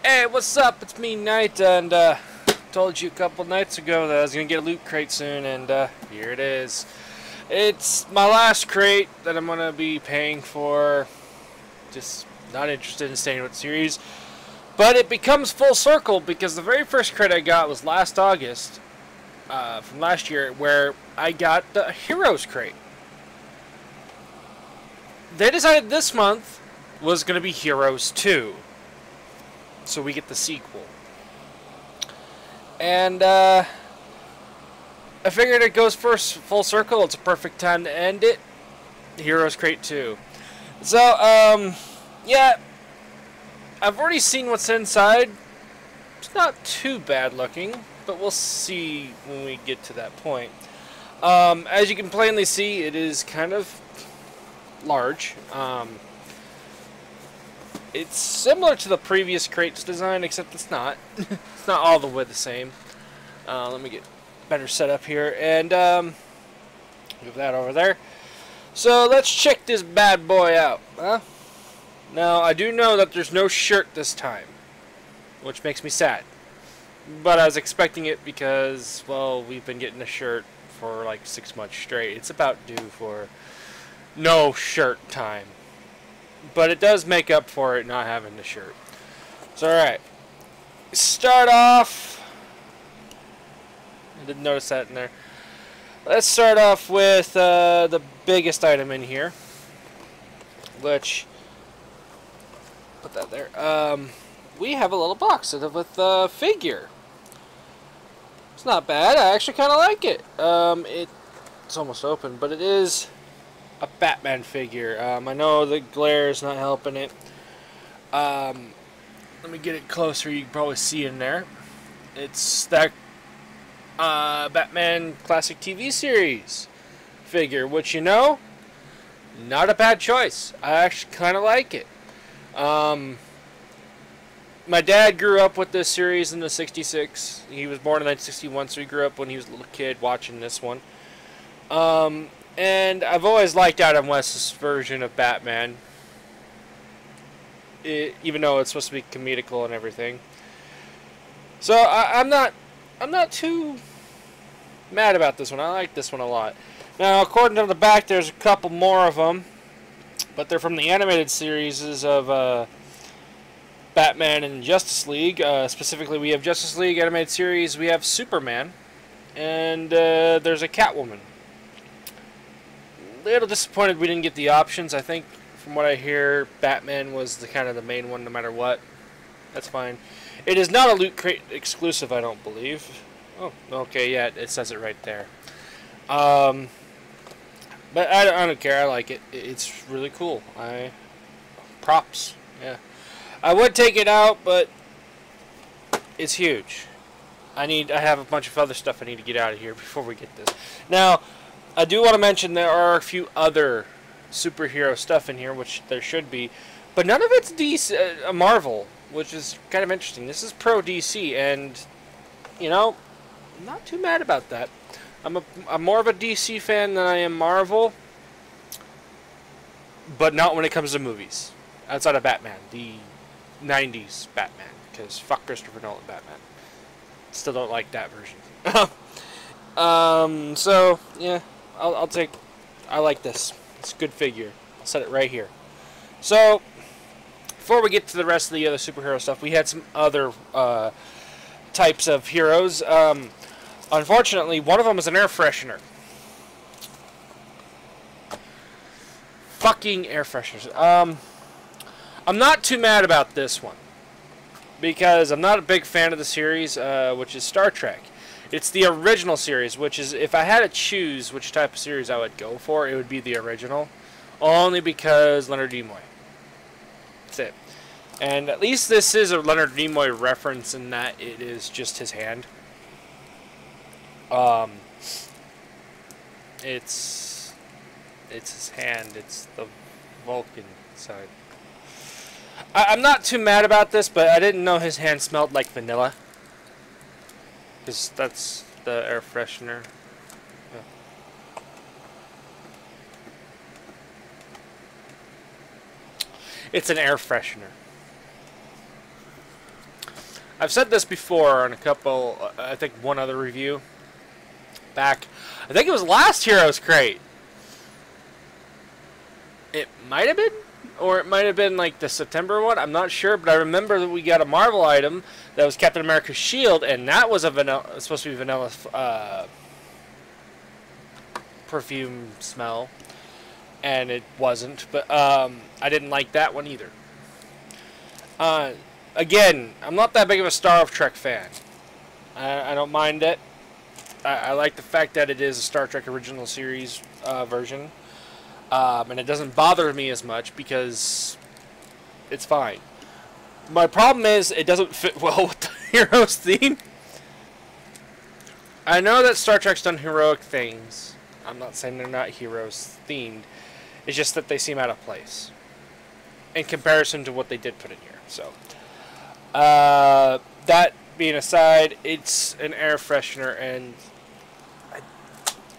Hey, what's up? It's me, Knight, and told you a couple nights ago that I was gonna get a loot crate soon, and here it is. It's my last crate that I'm gonna be paying for. Just not interested in staying with the series, but it becomes full circle because the very first crate I got was last August, from last year, where I got the Heores crate. They decided this month was gonna be Heores 2. So we get the sequel. And I figured it goes first full circle. It's a perfect time to end it. Heores Crate 2. So, yeah. I've already seen what's inside. It's not too bad looking, but we'll see when we get to that point. As you can plainly see, it is kind of large. It's similar to the previous crate's design, except it's not. It's not all the way the same. Let me get better set up here, and move that over there. So let's check this bad boy out. Now, I do know that there's no shirt this time, which makes me sad. But I was expecting it because, well, we've been getting a shirt for like 6 months straight. It's about due for no shirt time. But it does make up for it not having the shirt. So, alright. Start off. I didn't notice that in there. Let's start off with the biggest item in here. Which, put that there. We have a little box with a figure. It's not bad. I actually kind of like it. It's almost open, but it is a Batman figure. I know the glare is not helping it. Let me get it closer. You can probably see in there. It's that Batman classic TV series figure, which, you know, not a bad choice. I actually kind of like it. My dad grew up with this series in the '66. He was born in 1961, so he grew up when he was a little kid watching this one. And I've always liked Adam West's version of Batman, even though it's supposed to be comedical and everything. So I'm not too mad about this one. I like this one a lot. Now, according to the back, there's a couple more of them, but they're from the animated series of Batman and Justice League. Specifically, we have Justice League animated series. We have Superman, and there's a Catwoman. A little disappointed we didn't get the options. I think, from what I hear, Batman was the kind of the main one no matter what. That's fine. It is not a Loot Crate exclusive, I don't believe. Oh, okay, yeah, it says it right there. But I don't care. I like it. It's really cool. Props. Yeah. I would take it out, but it's huge. I have a bunch of other stuff I need to get out of here before we get this. Now, I do want to mention there are a few other superhero stuff in here, which there should be, but none of it's DC, Marvel, which is kind of interesting. This is pro DC, and, you know, I'm not too mad about that. I'm more of a DC fan than I am Marvel, but not when it comes to movies. Outside of Batman, the 90s Batman, because fuck Christopher Nolan Batman. Still don't like that version. So, yeah. I like this. It's a good figure. I'll set it right here. So, before we get to the rest of the other superhero stuff, we had some other types of heroes. Unfortunately, one of them is an air freshener. Fucking air fresheners. I'm not too mad about this one, because I'm not a big fan of the series, which is Star Trek. It's the original series, which is, if I had to choose which type of series I would go for, it would be the original. Only because Leonard Nimoy. That's it. And at least this is a Leonard Nimoy reference in that it is just his hand. It's his hand. It's the Vulcan side. I'm not too mad about this, but I didn't know his hand smelled like vanilla. Because that's the air freshener. Yeah. It's an air freshener. I've said this before on a couple, I think one other review back. I think it was last Heroes crate. It might have been, or it might have been like the September one. I'm not sure, but I remember that we got a Marvel item that was Captain America's shield, and that was a vanilla, supposed to be vanilla perfume smell, and it wasn't. But I didn't like that one either. Again, I'm not that big of a Star Trek fan. I don't mind it. I like the fact that it is a Star Trek original series version. And it doesn't bother me as much because it's fine. My problem is it doesn't fit well with the Heroes theme. I know that Star Trek's done heroic things. I'm not saying they're not Heroes themed. It's just that they seem out of place in comparison to what they did put in here. So, that being aside, it's an air freshener, and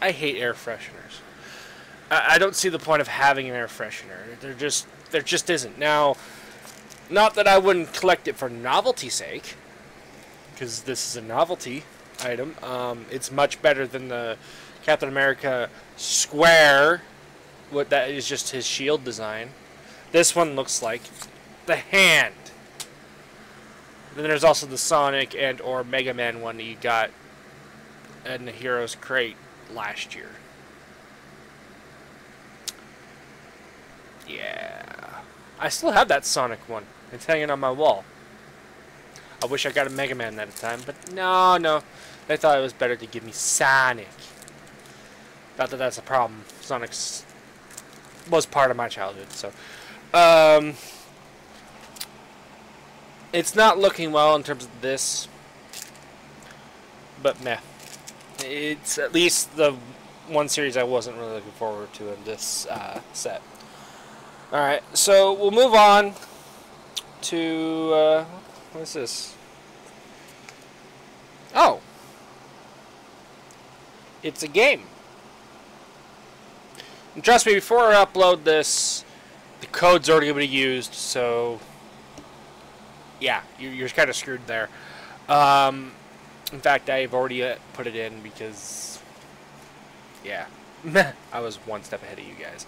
I hate air fresheners. I don't see the point of having an air freshener. There just isn't. Now, not that I wouldn't collect it for novelty's sake, because this is a novelty item. It's much better than the Captain America square. What that is just his shield design. This one looks like the hand. Then there's also the Sonic and or Mega Man one that you got in the Heroes crate last year. Yeah. I still have that Sonic one. It's hanging on my wall. I wish I got a Mega Man at a time, but no. They thought it was better to give me Sonic. Not that that's a problem. Sonic was part of my childhood, so. It's not looking well in terms of this, but meh. It's at least the one series I wasn't really looking forward to in this set. Alright, so we'll move on to, what's this? Oh! It's a game. And trust me, before I upload this, the code's already going to be used, so yeah, you're kind of screwed there. In fact, I've already put it in because, yeah, I was one step ahead of you guys.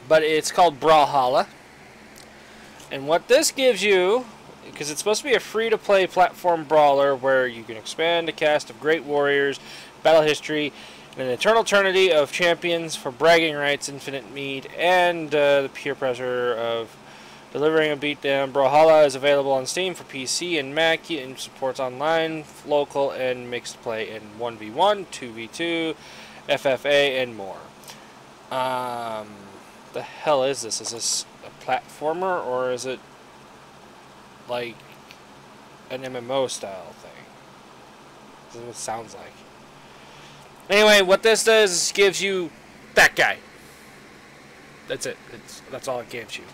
But it's called Brawlhalla. And what this gives you, because it's supposed to be a free-to-play platform brawler where you can expand a cast of great warriors, battle history, and an eternal eternity of champions for bragging rights, infinite mead, and the peer pressure of delivering a beatdown. Brawlhalla is available on Steam for PC and Mac and supports online, local, and mixed play in 1v1, 2v2, FFA, and more. The hell is this? Is this a platformer, or is it like an MMO style thing? This is what it sounds like. Anyway, what this does is gives you that guy. That's it. That's all it gives you.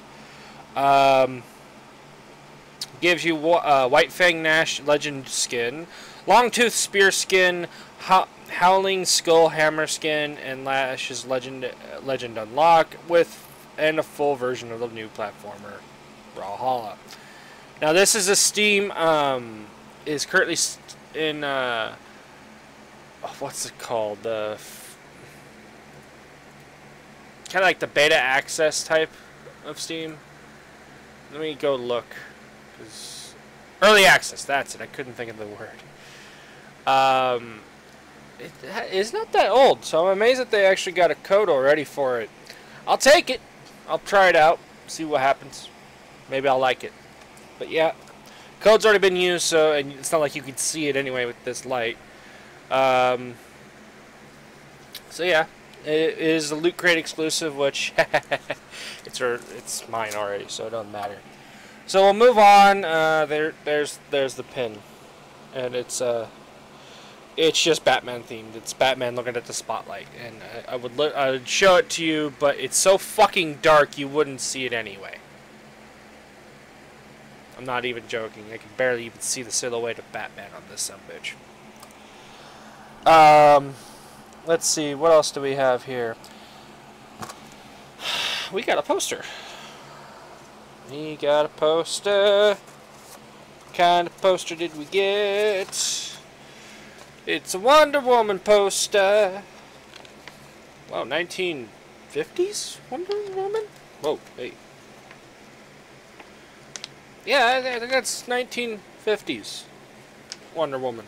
Gives you White Fang Nash Legend skin, Longtooth Spear skin, Howling Skull Hammer skin, and Lash's Legend unlock and a full version of the new platformer Brawlhalla. Now this is a Steam is currently in what's it called, kind of like the beta access type of Steam. Let me go look. Early access, that's it. I couldn't think of the word. It's not that old, so I'm amazed that they actually got a code already for it. I'll take it. I'll try it out, see what happens. Maybe I'll like it. But yeah, code's already been used, so and it's not like you could see it anyway with this light. So yeah, it is a Loot Crate exclusive, which it's mine already, so it doesn't matter. So we'll move on. There's the pin, and it's just Batman themed. It's Batman looking at the spotlight, and I would show it to you, but it's so fucking dark you wouldn't see it anyway. I'm not even joking. I can barely even see the silhouette of Batman on this sumbitch. Let's see, what else do we have here? We got a poster. We got a poster. What kind of poster did we get? It's a Wonder Woman poster. Wow, 1950s Wonder Woman? Whoa, hey. Yeah, I think that's 1950s Wonder Woman.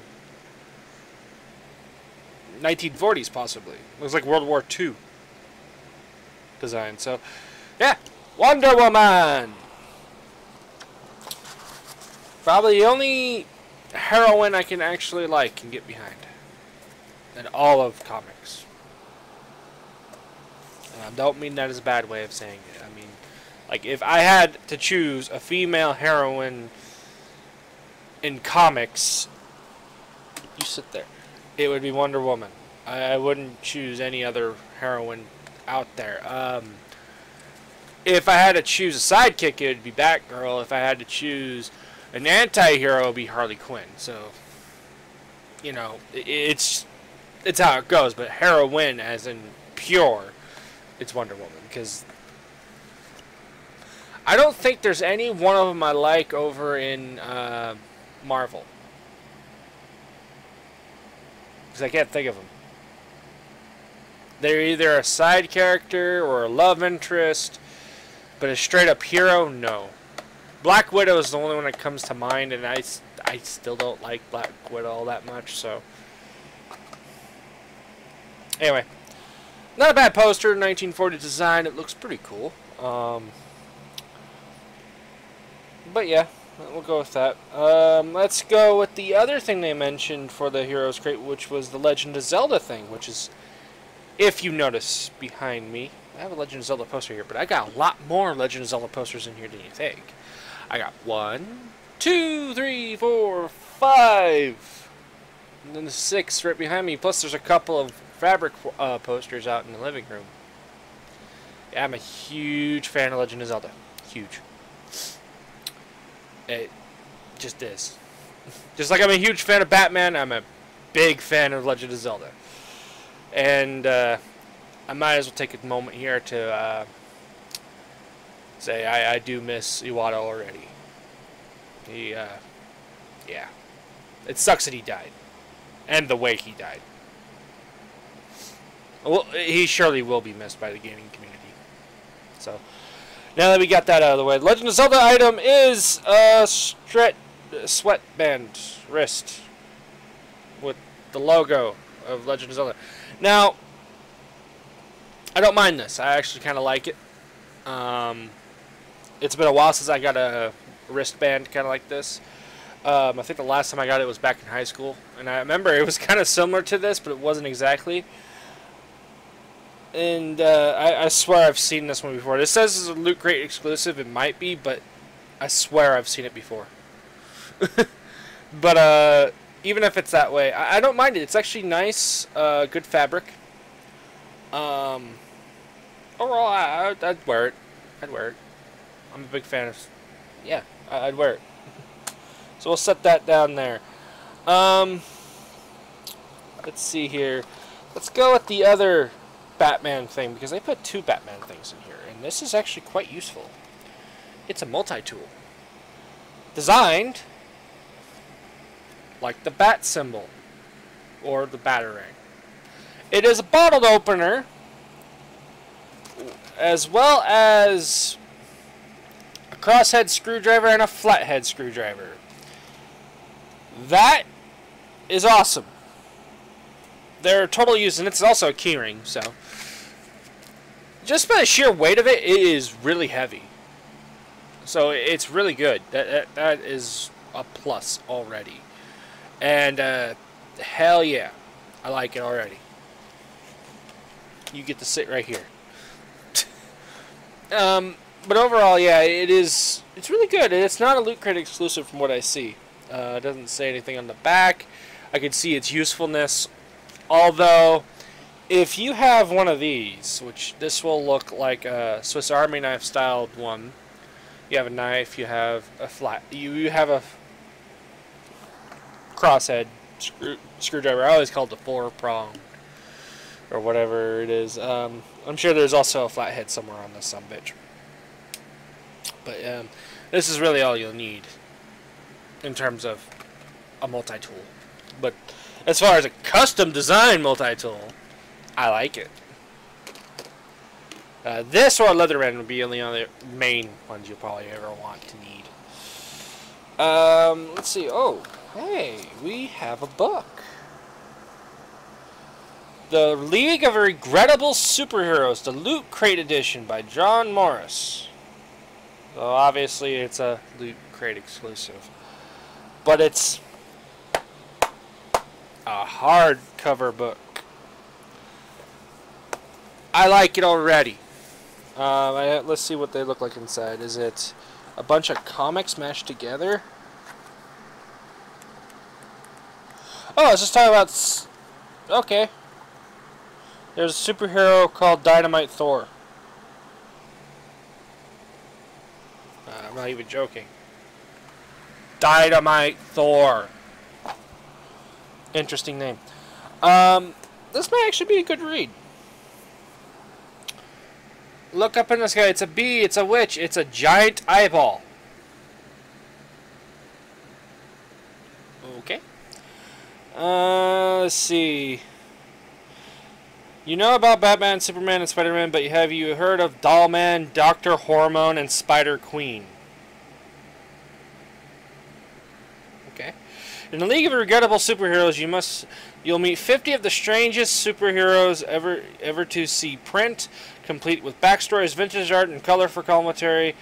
1940s, possibly. Looks like World War II design. So, yeah, Wonder Woman. Probably the only heroine I can actually like and get behind in all of comics. And I don't mean that as a bad way of saying it. I mean, like, if I had to choose a female heroine in comics, you sit there, it would be Wonder Woman. I wouldn't choose any other heroine out there. If I had to choose a sidekick, it would be Batgirl. If I had to choose an anti-hero, it would be Harley Quinn. So, you know, it's how it goes. But heroine, as in pure, it's Wonder Woman. Because I don't think there's any one of them I like over in Marvel. Because I can't think of them. They're either a side character or a love interest, but a straight up hero, no. Black Widow is the only one that comes to mind, and I still don't like Black Widow all that much, so. Anyway, not a bad poster, 1940 design, it looks pretty cool. But yeah, we'll go with that. Let's go with the other thing they mentioned for the Heroes Crate, which was the Legend of Zelda thing, which is, if you notice behind me, I have a Legend of Zelda poster here, but I got a lot more Legend of Zelda posters in here than you think. I got 1, 2, 3, 4, 5, and then the 6 right behind me, plus there's a couple of fabric posters out in the living room. Yeah, I'm a huge fan of Legend of Zelda. Huge. It just is. Just like I'm a huge fan of Batman, I'm a big fan of Legend of Zelda. And I might as well take a moment here to say I do miss Iwata already. He, yeah. It sucks that he died. And the way he died. Well, he surely will be missed by the gaming community. So, now that we got that out of the way, the Legend of Zelda item is a sweatband wrist with the logo of Legend of Zelda. Now, I don't mind this. I actually kind of like it. It's been a while since I got a wristband kind of like this. I think the last time I got it was back in high school. And I remember it was kind of similar to this, but it wasn't exactly. And I swear I've seen this one before. This says it's a Loot Crate exclusive. It might be, but I swear I've seen it before. But even if it's that way, I don't mind it. It's actually nice, good fabric. Overall, I'd wear it. I'd wear it. I'm a big fan of. Yeah, I'd wear it. So we'll set that down there. Let's see here. Let's go with the other Batman thing, because they put 2 Batman things in here, and this is actually quite useful. It's a multi-tool. Designed like the bat symbol, or the batarang. It is a bottle opener, as well as a crosshead screwdriver and a flathead screwdriver. That is awesome. They're total use, and it's also a keyring, so just by the sheer weight of it, it is really heavy. So it's really good. That is a plus already. And hell yeah, I like it already. You get to sit right here. But overall, yeah, it's really good. And it's not a Loot Crate exclusive from what I see. It doesn't say anything on the back. I can see its usefulness. Although, if you have one of these, which this will look like a Swiss Army knife styled one. You have a knife, you have a you have a crosshead screwdriver. I always call it the 4-prong or whatever it is. I'm sure there's also a flathead somewhere on this sumbitch. But this is really all you'll need in terms of a multi-tool. But as far as a custom design multi-tool, I like it. This or a Leatherman would be the only other main ones you'll probably ever want to need. Let's see. Oh, hey, we have a book. The League of Regrettable Superheroes, the Loot Crate Edition by John Morris. So obviously it's a Loot Crate exclusive. But it's a hardcover book. I like it already. Let's see what they look like inside. Is it a bunch of comics mashed together? Oh, it's just talking about... Okay. There's a superhero called Dynamite Thor. I'm not even joking. Dynamite Thor. Interesting name. This may actually be a good read. Look up in the sky. It's a bee. It's a witch. It's a giant eyeball. Okay. Let's see. You know about Batman, Superman, and Spider-Man, but have you heard of Dollman, Dr. Hormone, and Spider-Queen? Okay. In the League of Regrettable Superheroes, you'll meet 50 of the strangest superheroes ever to see print, complete with backstories, vintage art, and colorful commentary.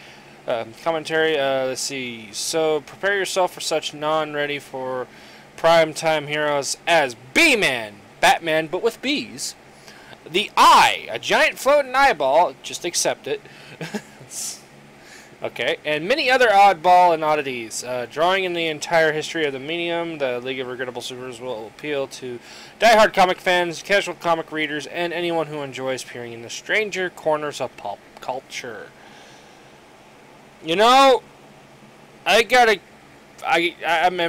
Let's see. So prepare yourself for such non-ready for prime-time heroes as B-Man, Batman, but with bees. The Eye, a giant floating eyeball, just accept it. Okay, and many other oddball and oddities. Drawing in the entire history of the medium, the League of Regrettable Superheroes will appeal to die-hard comic fans, casual comic readers, and anyone who enjoys peering in the stranger corners of pop culture. You know, I'm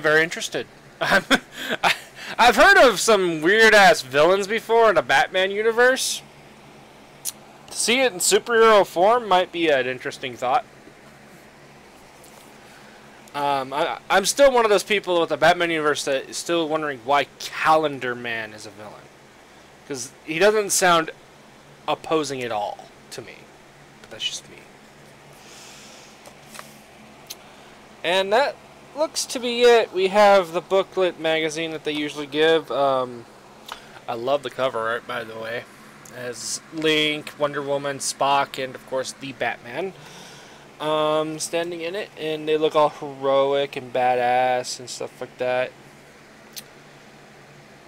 very interested. I've heard of some weird-ass villains before in the Batman universe. To see it in superhero form might be an interesting thought. I'm still one of those people with the Batman universe that is still wondering why Calendar Man is a villain. Because he doesn't sound opposing at all to me. But that's just me. And that looks to be it. We have the booklet magazine that they usually give. I love the cover art, by the way. It has Link, Wonder Woman, Spock, and of course the Batman standing in it, and they look all heroic and badass and stuff like that.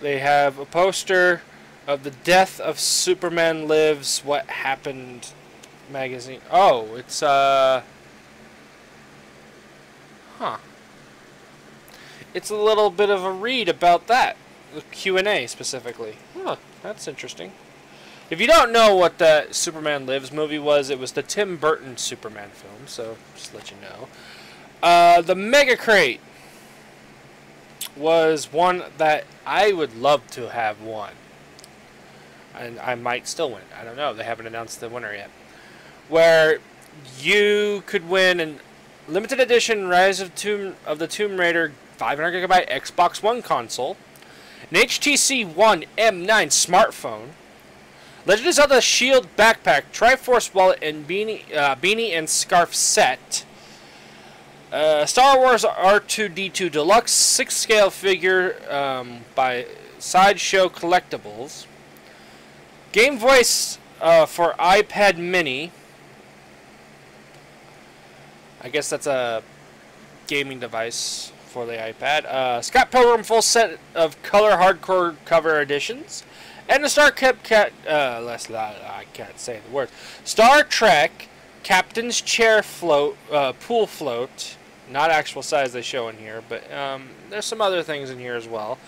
They have a poster of the Death of Superman Lives, What Happened magazine. Oh, it's it's a little bit of a read about that. The Q&A specifically. Huh, that's interesting. If you don't know what the Superman Lives movie was, it was the Tim Burton Superman film, so just to let you know. The Mega Crate was one that I would love to have won. And I might still win. I don't know. They haven't announced the winner yet. Where you could win an limited edition Rise of the Tomb Raider 500GB Xbox One console, an HTC One M9 smartphone, Legend of Zelda Shield backpack, Triforce wallet, and beanie and scarf set, Star Wars R2-D2 Deluxe 6-scale figure by Sideshow Collectibles, Game Voice for iPad Mini. I guess that's a gaming device for the iPad. Scott Pilgrim full set of color hardcore cover editions, and the I can't say the word. Star Trek Captain's Chair float, pool float. Not actual size they show in here, but there's some other things in here as well.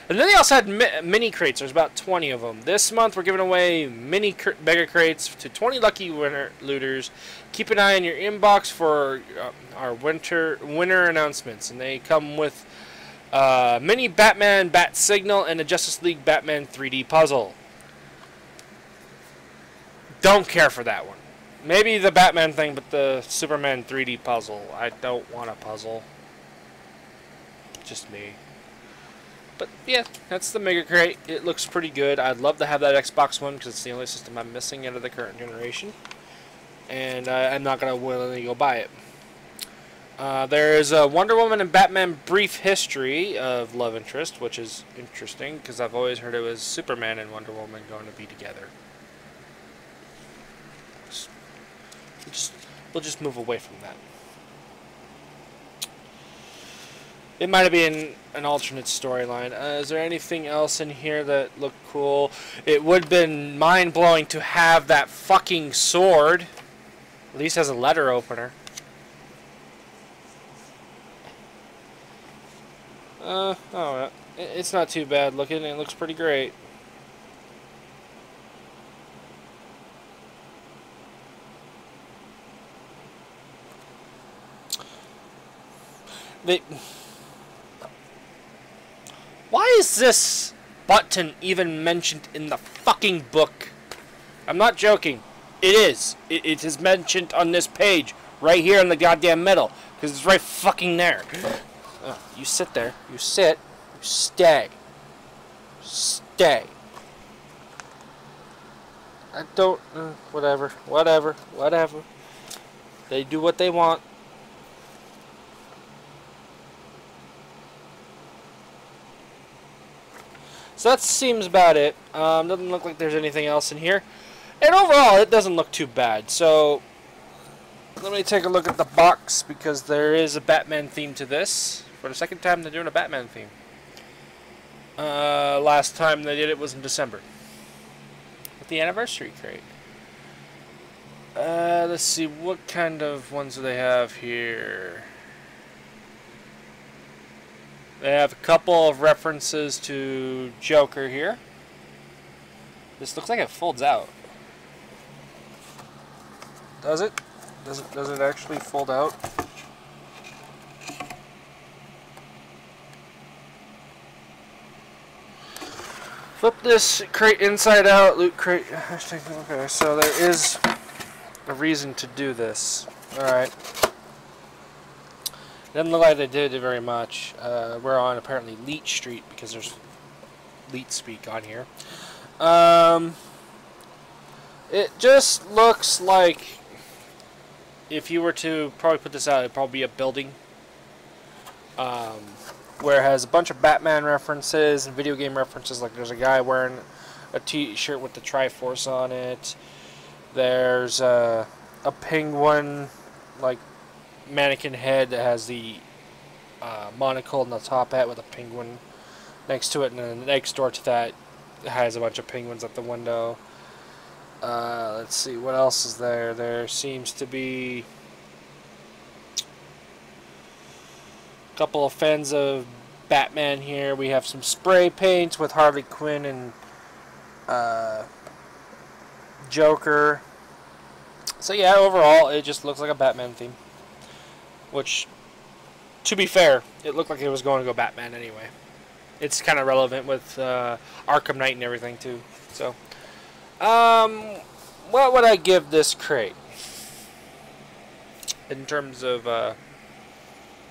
And then they also had mini crates. There's about 20 of them. This month we're giving away mega crates to 20 lucky looters. Keep an eye on your inbox for our winter announcements. And they come with mini Batman Bat Signal and a Justice League Batman 3D puzzle. Don't care for that one. Maybe the Batman thing, but the Superman 3D puzzle. I don't want a puzzle. Just me. But yeah, that's the Mega Crate. It looks pretty good. I'd love to have that Xbox One because it's the only system I'm missing out of the current generation. And I'm not going to willingly go buy it. There is a Wonder Woman and Batman brief history of love interest, which is interesting because I've always heard it was Superman and Wonder Woman going to be together. We'll just move away from that. It might have been an alternate storyline. Is there anything else in here that looked cool? It would have been mind-blowing to have that fucking sword. At least has a letter opener. Oh, it's not too bad looking. It looks pretty great. Why is this button even mentioned in the fucking book? I'm not joking. It is. It is mentioned on this page, right here in the goddamn middle, because it's right fucking there. You sit there. You sit. You stay. Stay. I don't... whatever. Whatever. Whatever. They do what they want. So that seems about it. Doesn't look like there's anything else in here. And overall, it doesn't look too bad. So, let me take a look at the box, because there is a Batman theme to this. For the second time, they're doing a Batman theme. Last time they did it was in December. With the anniversary crate. Let's see, what kind of ones do they have here? They have a couple of references to Joker here. This looks like it folds out. Does it? Does it actually fold out? Flip this crate inside out. Loot crate. Okay, so there is a reason to do this. Alright. Doesn't look like they did it very much. We're on apparently Leech Street because there's Leech speak on here. It just looks like if you were to probably put this out, it'd probably be a building. Where it has a bunch of Batman references and video game references. Like there's a guy wearing a t-shirt with the Triforce on it. There's a penguin, like, mannequin head that has the monocle and the top hat with a penguin next to it, and then next door to that has a bunch of penguins at the window. Let's see, what else is there? There seems to be a couple of fans of Batman here. We have some spray paints with Harley Quinn and Joker. So yeah, overall it just looks like a Batman theme. Which, to be fair, it looked like it was going to go Batman anyway. It's kind of relevant with Arkham Knight and everything too. So, what would I give this crate in terms of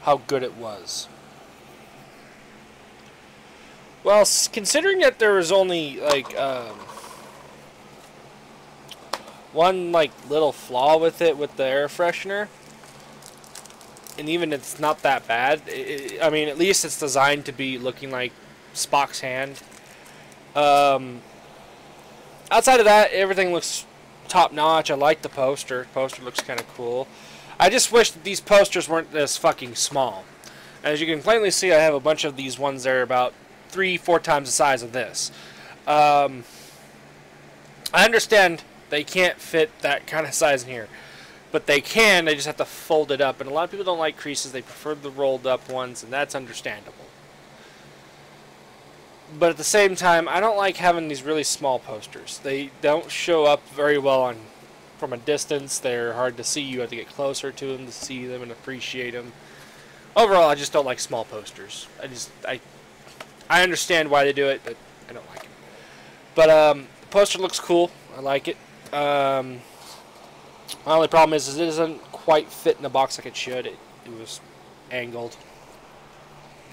how good it was? Well, considering that there was only like one like little flaw with it with the air freshener. And even it's not that bad. I mean, at least it's designed to be looking like Spock's hand. Outside of that, everything looks top-notch. I like the poster. The poster looks kind of cool. I just wish that these posters weren't this fucking small. As you can plainly see, I have a bunch of these ones that are about 3-4 times the size of this. I understand they can't fit that kind of size in here. But they can, they just have to fold it up. And a lot of people don't like creases, they prefer the rolled up ones, and that's understandable. But at the same time, I don't like having these really small posters. They don't show up very well from a distance. They're hard to see. You have to get closer to them to see them and appreciate them. Overall, I just don't like small posters. I understand why they do it, but I don't like it. But the poster looks cool. I like it. My only problem is it doesn't quite fit in the box like it should. It was angled.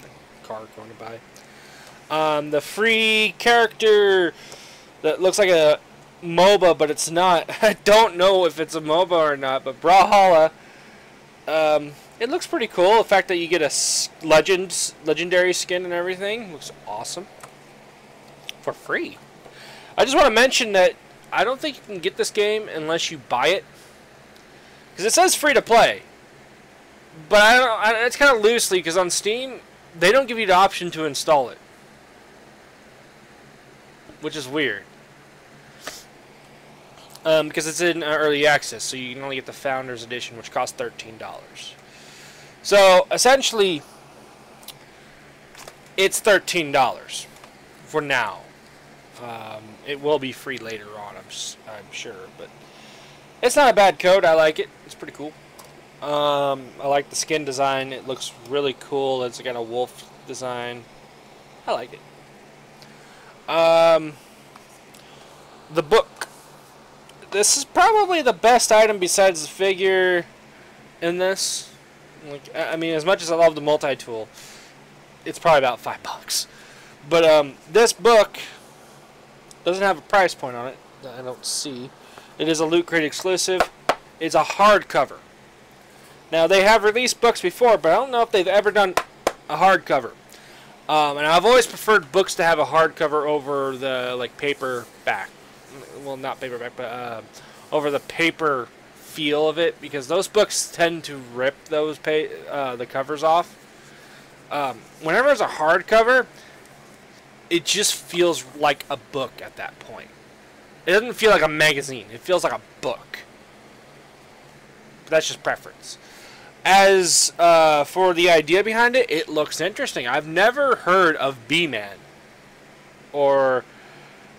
The car going by. The free character that looks like a MOBA, but it's not. I don't know if it's a MOBA or not, but Brawlhalla. It looks pretty cool. The fact that you get a legendary skin and everything looks awesome. For free. I just want to mention that I don't think you can get this game unless you buy it. Because it says free to play. But it's kind of loosely, because on Steam, they don't give you the option to install it. Which is weird. Because it's in early access, so you can only get the Founders Edition, which costs $13. So, essentially, it's $13 for now. It will be free later on, I'm sure, but it's not a bad code. I like it. It's pretty cool. I like the skin design. It looks really cool. It's got a wolf design. I like it. The book. This is probably the best item besides the figure in this. Like, I mean, as much as I love the multi-tool, it's probably about $5. But this book doesn't have a price point on it that I don't see. It is a Loot Crate exclusive. It's a hardcover. Now, they have released books before, but I don't know if they've ever done a hardcover. And I've always preferred books to have a hardcover over the paperback. Well, not paperback, but over the paper feel of it, because those books tend to rip those the covers off. Whenever it's a hardcover, it just feels like a book at that point. It doesn't feel like a magazine. It feels like a book. But that's just preference. As for the idea behind it, it looks interesting. I've never heard of B-Man or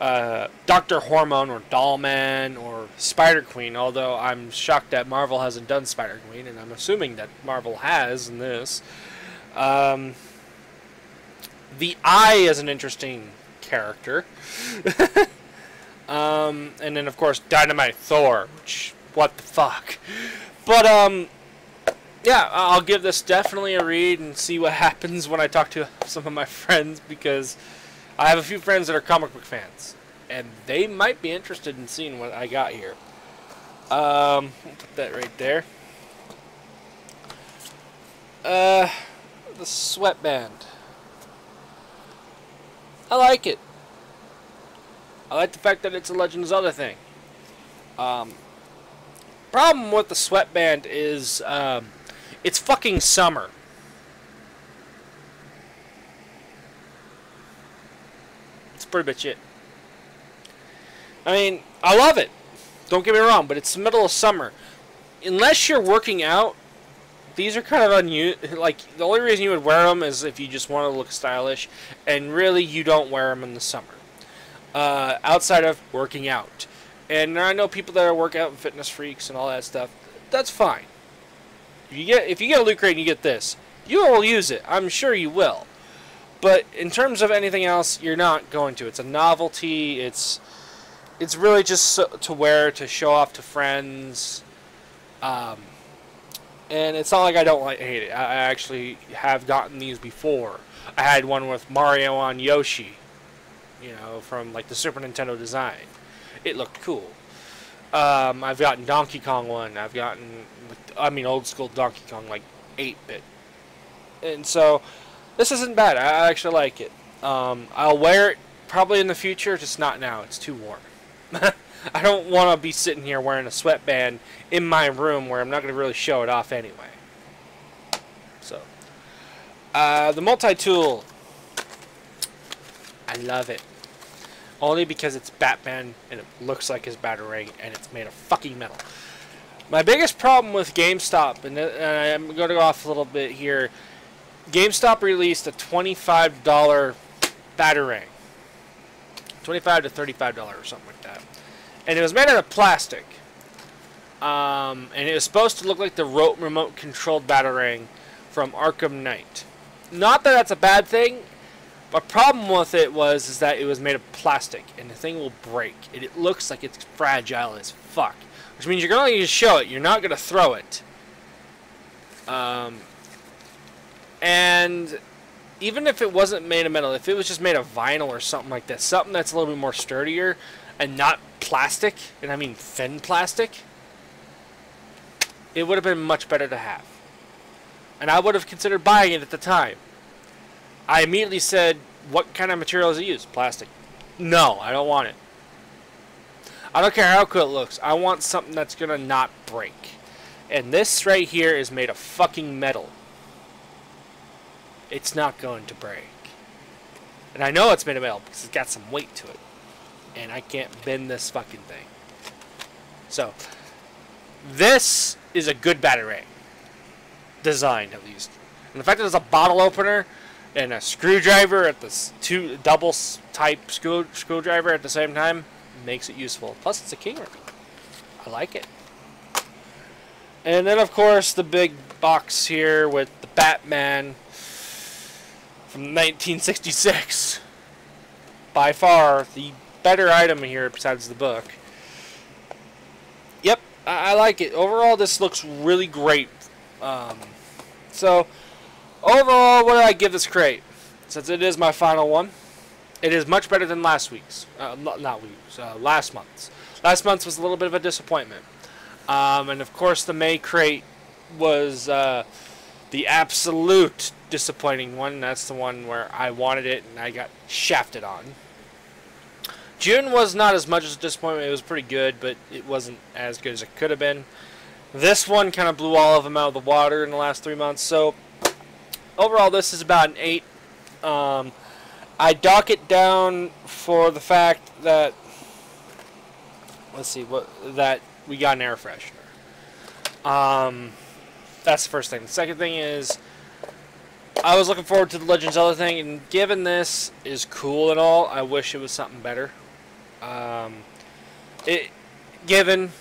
Dr. Hormone or Dollman or Spider-Queen, although I'm shocked that Marvel hasn't done Spider-Queen, and I'm assuming that Marvel has in this. The Eye is an interesting character. And then, of course, Dynamite Thor, which, what the fuck. But, yeah, I'll give this definitely a read and see what happens when I talk to some of my friends, because I have a few friends that are comic book fans, and they might be interested in seeing what I got here. We'll put that right there. The sweatband. I like it. I like the fact that it's a Legend of Zelda thing. Problem with the sweatband is it's fucking summer. That's pretty much it. I mean, I love it. Don't get me wrong, but it's the middle of summer. Unless you're working out, these are kind of unusual. Like, the only reason you would wear them is if you just want to look stylish, and really you don't wear them in the summer. Outside of working out. And I know people that are workout and fitness freaks and all that stuff. That's fine. If you get a Loot Crate and you get this, you will use it. I'm sure you will. But in terms of anything else, you're not going to. It's a novelty. It's really just to wear, to show off to friends. And it's not like I don't hate it. I actually have gotten these before. I had one with Mario on Yoshi, you know, from like the Super Nintendo design. It looked cool. I've gotten Donkey Kong one. I've gotten, old school Donkey Kong, like 8-bit. And so, this isn't bad. I actually like it. I'll wear it probably in the future, just not now. It's too warm. I don't want to be sitting here wearing a sweatband in my room where I'm not going to really show it off anyway. So, the multi-tool. I love it. Only because it's Batman and it looks like his Batarang and it's made of fucking metal. My biggest problem with GameStop, and I'm going to go off a little bit here. GameStop released a $25 Batarang. $25 to $35 or something like that. And it was made out of plastic. And it was supposed to look like the remote controlled Batarang from Arkham Knight. Not that that's a bad thing. My problem with it is that it was made of plastic, and the thing will break. And it looks like it's fragile as fuck. which means you're going to show it. You're not going to throw it. And even if it wasn't made of metal, if it was just made of vinyl or something like that, something that's a little bit more sturdier and not plastic, and I mean thin plastic, it would have been much better to have. And I would have considered buying it at the time. I immediately said, what kind of material is it used? Plastic. No, I don't want it. I don't care how cool it looks. I want something that's going to not break. And this right here is made of fucking metal. It's not going to break. And I know it's made of metal because it's got some weight to it. And I can't bend this fucking thing. So, this is a good batarang. Design, at least. And the fact that there's a bottle opener and a screwdriver at the two double type screwdriver at the same time makes it useful. Plus, it's a king ring. I like it. And then, of course, the big box here with the Batman from 1966. By far, the better item here besides the book. Yep, I like it. Overall, this looks really great. So, overall, what do I give this crate? Since it is my final one, it is much better than last week's. Last month's. Last month's was a little bit of a disappointment. And of course, the May crate was the absolute disappointing one. That's the one where I wanted it and I got shafted on. June was not as much as a disappointment. It was pretty good, but it wasn't as good as it could have been. This one kind of blew all of them out of the water in the last 3 months. So, overall, this is about an 8. I dock it down for the fact that, let's see, that we got an air freshener. That's the first thing. The second thing is, I was looking forward to the Legend of Zelda thing, and given this is cool and all, I wish it was something better. Given,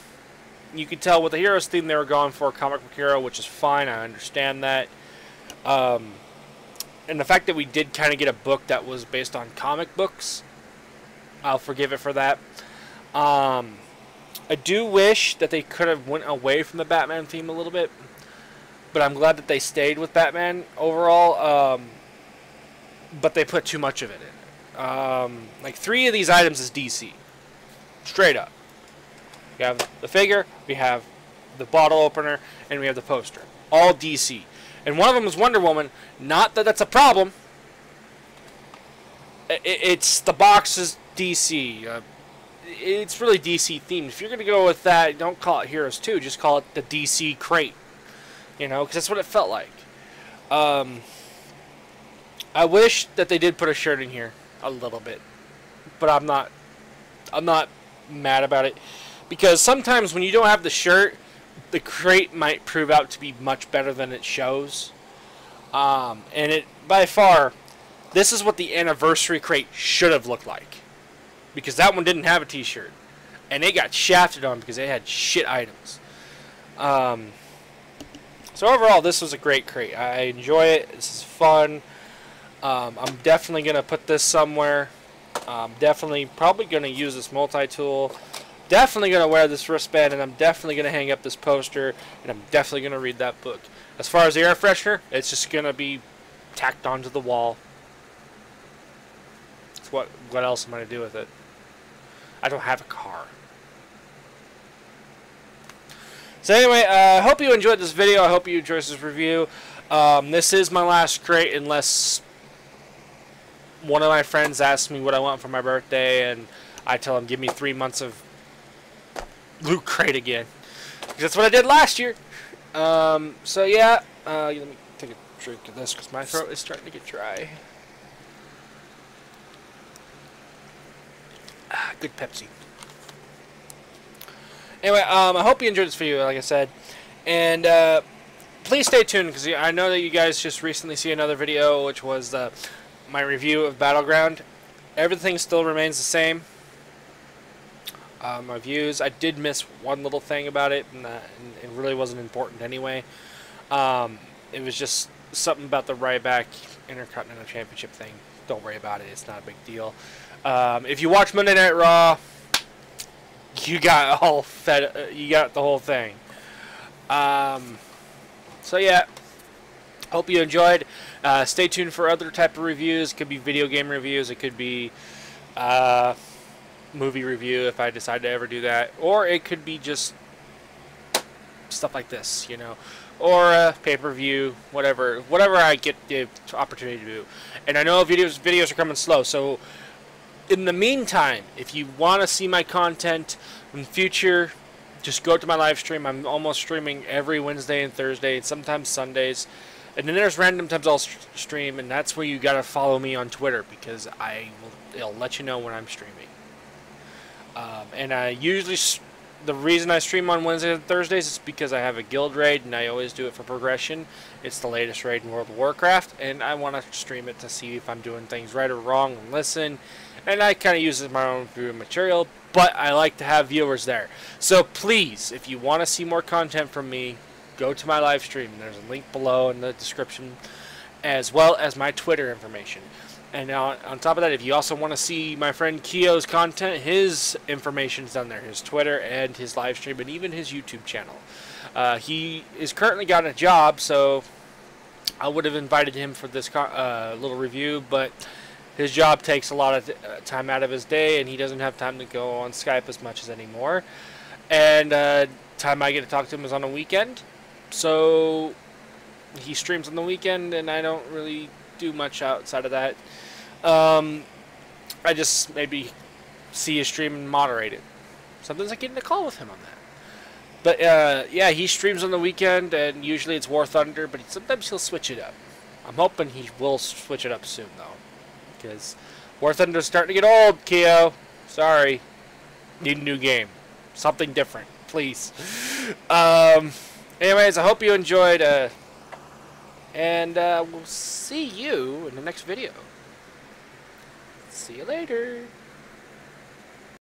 you could tell with the Heroes theme they were going for comic book hero, which is fine. I understand that. And the fact that we did kind of get a book that was based on comic books, I'll forgive it for that. I do wish that they could have went away from the Batman theme a little bit, but I'm glad that they stayed with Batman overall. But they put too much of it in. Like 3 of these items is DC, straight up. We have the figure, we have the bottle opener, and we have the poster. All DC. And one of them is Wonder Woman. Not that that's a problem. It's the box is DC. It's really DC themed. If you're going to go with that, don't call it Heroes 2. Just call it the DC crate. You know, because that's what it felt like. I wish that they did put a shirt in here a little bit. But I'm not mad about it. Because sometimes when you don't have the shirt, the crate might prove out to be much better than it shows. And it, by far, this is what the anniversary crate should have looked like. Because that one didn't have a t-shirt. And it got shafted on because it had shit items. So overall, this was a great crate. I enjoy it. This is fun. I'm definitely going to put this somewhere. Probably going to use this multi-tool. Definitely going to wear this wristband, and I'm definitely going to hang up this poster, and I'm definitely going to read that book. As far as the air freshener, it's just going to be tacked onto the wall. That's what else am I going to do with it? I don't have a car. So anyway, I hope you enjoyed this video. I hope you enjoyed this review. This is my last crate unless one of my friends asks me what I want for my birthday, and I tell him, give me 3 months of Loot Crate again. That's what I did last year. So yeah, let me take a drink of this because my throat is starting to get dry. Good Pepsi. Anyway, I hope you enjoyed this video, like I said. And please stay tuned because I know that you guys just recently see another video, which was my review of Battleground. Everything still remains the same. My views. I did miss one little thing about it, and it really wasn't important anyway. It was just something about the Ryback Intercontinental Championship thing. Don't worry about it. It's not a big deal. If you watch Monday Night Raw, you got all fed. You got the whole thing. So yeah, hope you enjoyed. Stay tuned for other type of reviews. It could be video game reviews. It could be movie review if I decide to ever do that, or it could be just stuff like this, you know, or a pay-per-view, whatever I get the opportunity to do. And I know videos are coming slow, so in the meantime, if you want to see my content in the future, just go to my live stream. I'm almost streaming every Wednesday and Thursday, and sometimes Sundays. And then there's random times I'll stream, and that's where you gotta follow me on Twitter, because it'll let you know when I'm streaming. And I usually, the reason I stream on Wednesdays and Thursdays is because I have a guild raid, and I always do it for progression. It's the latest raid in World of Warcraft, and I want to stream it to see if I'm doing things right or wrong and listen. And I kind of use it as my own viewing material, but I like to have viewers there. So please, if you want to see more content from me, go to my live stream. There's a link below in the description, as well as my Twitter information. And on top of that, if you also want to see my friend Keo's content, his information's down there, his Twitter and his live stream, and even his YouTube channel. He is currently got a job, so I would have invited him for this little review, but his job takes a lot of time out of his day, and he doesn't have time to go on Skype as much as anymore. And time I get to talk to him is on a weekend, so he streams on the weekend, and I don't really do much outside of that. I just maybe see his stream and moderate it. Sometimes I get in a call with him on that. But yeah, he streams on the weekend, and usually it's War Thunder, but sometimes he'll switch it up. I'm hoping he will switch it up soon, though, because War Thunder's starting to get old, Keo. Sorry. Need a new game. Something different, please. Anyways, I hope you enjoyed, and we'll see you in the next video. See you later.